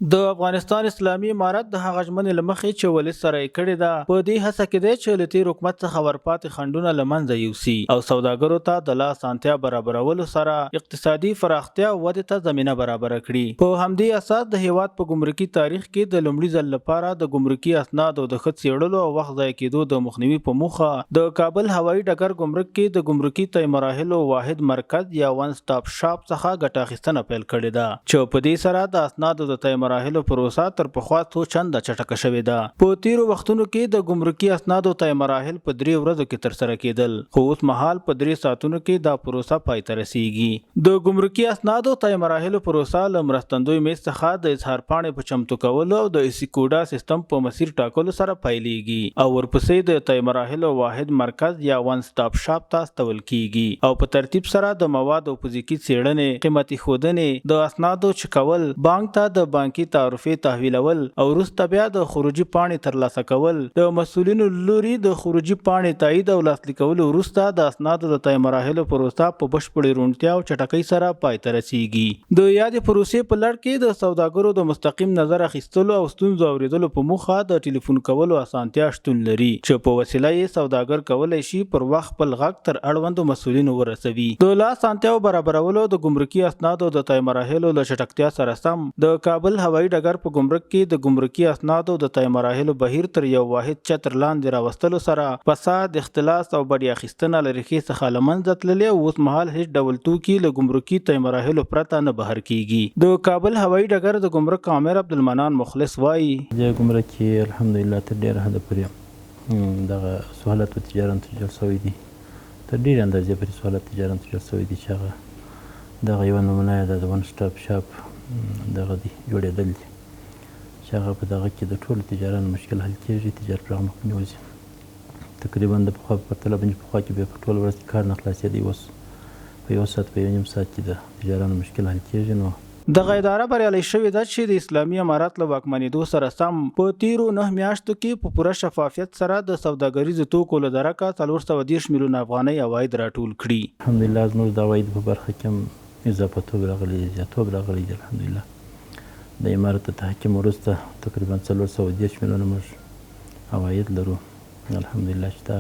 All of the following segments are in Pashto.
د افغانستان اسلامي امارت د هغه ژمنې له مخې چې ولس سره یې کړې ده په دې هڅه کې دی چې له تېر حکومت څخه ورپاتې خنډونه له منځه یوسي او سوداګرو ته د لا اسانتیا برابرولو سره اقتصادي پراختیا او ودې ته زمینه برابره کړي. په همدې اساس د هیواد په ګمرکي تاریخ کې د لومړي ځل لپاره د ګمرکي اسنادو د ښه څېړلو او وخت ضایع کېدو د مخنیوي په موخه د کابل هوایي ډګر ګمرک کې د ګمرکي طی مراحلو واحد مرکز یا ون سټاپ شاپ څخه ګټه اخیستنه پیل کړې ده چې په دې سره د اسنادو د طی مراحلو پروسه تر پخوا څو چنده چټکه شوې ده. په تیرو وختونو کې د ګمرکي اسنادو طی مراحل په 3 ورځو کې ترسره کېدل، خو اوس مهال په 3 ساعتونو کې دا پروسه پای ته رسیږي. د ګمرکي اسنادو طی مراحلو پروسه له مرستندوی میز څخه د اظهار پاڼې په چمتو کولو او د ایسیکوډا سیستم په مسیر ټاکلو سره پیلېږي او ورپسې د طی مراحلو واحد مرکز یا ون سټاپ شاپ ته استول کیږي او په ترتیب سره د مواد او فزیکي څېړنې، قیمتي ښودنې، د اسنادو چکول، بانک ته د بانکي تعرفې تحویلول او وروسته بیا د خروجي پاڼې ترلاسه کول، د مسؤلینو لوري د خروجي پاڼې تایید او لاسلیک کولو وروسته د اسنادو د طی مراحلو پروسه په بشپړې روڼتیا او چټکۍ سره پای ته رسیږي. د یادې پروسې په لړ کې د سوداګرو د مستقیم نظر اخیستلو او ستونزو اوریدلو په موخه د ټلیفون کولو اسانتیا شتون لري چې په وسیله یې سوداګر کولی شي پر وخت خپل غږ تر اړوندو مسؤلینو ورسوي. د لا اسانتیاو برابرولو د ګمرکي اسنادو د طی مراحلو له چټکتیا سره سم د کابل هوایي ډګر په ګمرک کې د ګمرکي اسنادو د طی مراحلو بهیر تر یو واحد چتر لاندې راوستلو سره فساد، اختلاس او بډې اخیستنه له ریښې څخه له منځه تللې او اوس مهال هیڅ ډول توکي له ګمرکي طی مراحلو پرته نه بهر کیږي. د کابل هوایي ډګر د ګمرک امیر عبدالمنان مخلص وایي د ګمرک کې الحمدلله تر ډېره حده پورې دغه سهولت او تجارت جوړ شوی دي، تر ډېرې اندازې پورې سهولت تجارت جوړ شوی دي چې هغه دغه یوه نمونه یې د ون سټاپ شاپ دغه دي جوړېدل دي چې هغه په دغه کې د ټولو تجارانو مشکل حل کېږي، تجارت پر مخ ونیوځي. تقریبا د پخوا په پرتله باندې پخوا کې بیا په ټوله ورځ کې کار نه خلاصېدی، اوس په 1 ساعت په 1 نیم ساعت کې د تجارانو مشکل حل کېږي. نو دغه اداره بریالۍ شوې ده چې د اسلامي امارت له واکمنېدو سره سم په تیرو 9 میاشتو کې په پوره شفافیت سره د سوداګریزو توکو له درکه 430 میلیونه افغانۍ عواید راټول کړي. الحمدلله زموږ د عوایدو په برخه کې هم اضافه‌توب راغلی دی، زیاتوب راغلی دی. الحمدلله د امارت د تحکیم وروسته تقریبا 410 میلیونه موږ عواید لرو. الحمدلله چې دا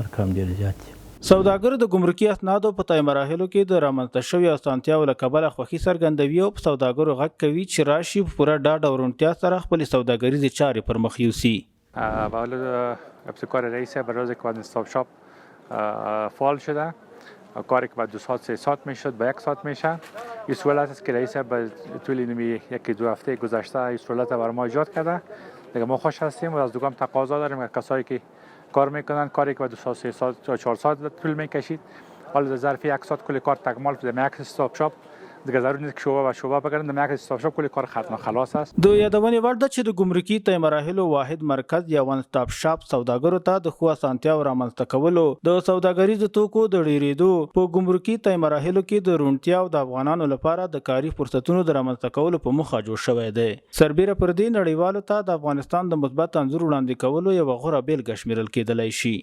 ارقام ډېر زیات دي. سوداګر د ګمرکي اسنادو په طی مراحلو کې د رامنځته شویو اسانتیاوو له کبله خوښي څرګندوي او په سوداګرو غږ کوي چې راشي په پوره ډاډ او روڼتیا سره خپلې سوداګریزې چارې پر مخ یوسي. با ابتکار رئیس برای که ون استاپ شاپ فعال شده، کاری که بعد 2 ساعت 3 ساعت میشد به 1 ساعت میشه. این سهولت است که رئیس به طول یکی 2 هفته گذشته این سهولت بر ما ایجاد کرده. دیگه ما خوش هستیم و از دوام تقاضا داریم که کسایی که کار میکنن، کاری که بعد 2 ساعت 3 ساعت یا 4 ساعت طول میکشید، حالا در ظرف 1 ساعت کل کار تکمیل شده. یک استاپ شاپ دیگه ضرور نیست که شعبه به شعبه بگردن، در یک استاپ شاپ کل کار ختم خلاص است. د یادونې وړ ده چې د ګمرکي طی مراحلو واحد مرکز یا ون سټاپ شاپ سوداګرو ته د ښو اسانتیاو رامنځته کولو، د سوداګریزو توکو د ډېرېدو، په ګمرکي طی مراحلو کې د روڼتیا او د افغانانو لپاره د کاري فرصتونو د رامنځته کولو په موخه جوړ شوی دی. سربیره پر دې نړیوالو ته د افغانستان د مثبت انځور وړاندې کولو یوه غوره بیلګه شمیرل کېدلی شي.